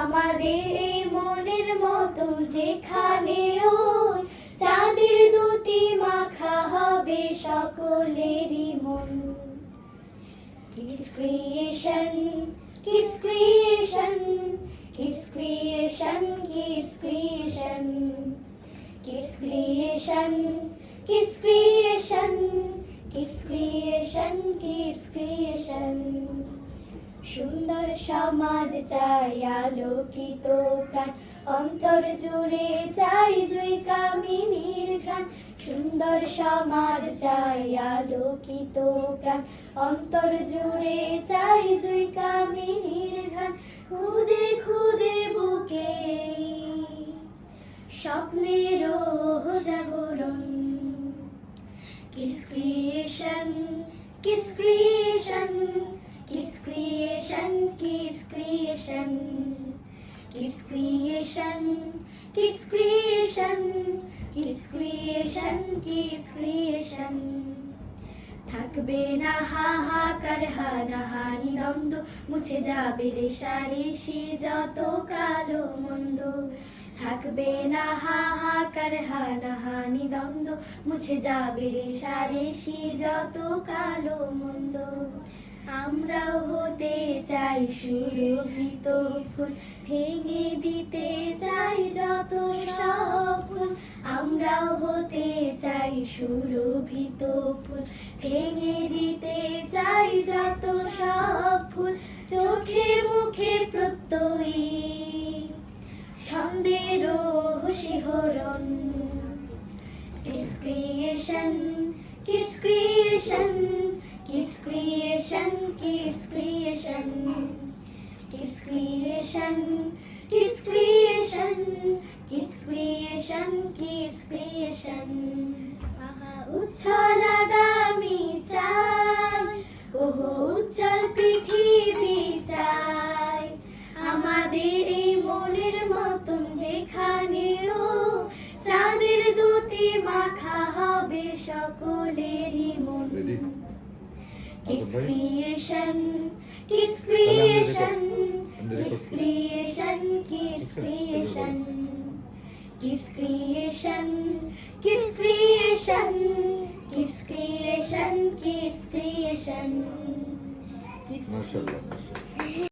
আমাদের এই মনের মতো যেখানে ওই চাঁদের দুটি মাখা হবে সকলেরই মন। Kids Creation, Kids Creation, Kids Creation, Kids Creation, Kids Creation, Kids Creation, Kids Creation, Kids Creation। সুন্দর সমাজ চাই আলোকিত প্রাণ, অন্তর জুড়ে চাই জুই কামিনীর ঘ্রাণ। সুন্দর সমাজ চাই আলোকিত প্রাণ, অন্তর জুড়ে চাই জুই কামিনীর ঘ্রাণ। খুদে খুদে বুকে স্বপ্নেরও জাগরণ। Kids Creation, Kids Creation, Kids Creation, Kids Creation, Kids Creation, Kids Creation, Kids Creation, Kids Creation। থাকবে না হাহাকার হানাহানি দ্বন্দ্ব, মুছে যাবে রেষারেষি যত কালো মন্দ। থাকবে না হাহাকার হানাহানি দ্বন্দ্ব, মুছে যাবে রেষারেষি যত কালো মন্দ। আমরাও হতে চাই সুরভিত ফুল, ভেঙে দিতে চাই যত সব ফুল। আমরাও হতে চাই সুরভিত ফুল, ভেঙে দিতে চাই যত সব ফুল। চোখে মুখে প্রত্যয়ী ছন্দেরও শিহরণ। Kids Creation, Kids Creation, Kids Creation, Kids Creation, Kids Creation, Kids Creation, Kids Creation, Kids Creation। উচ্ছল আগামী চাই, ওহো উজ্জ্বল পৃথিবী চাই। আমাদের এই মনের মতন যেখানেও চাঁদের দুটি মাখা হবে সকলেরই মন। Kids Creation, Kids Creation, Kids Creation, Kids Creation, Kids Creation, Kids Creation, Kids Creation, Kids Creation, Kids মাশাআল্লাহ।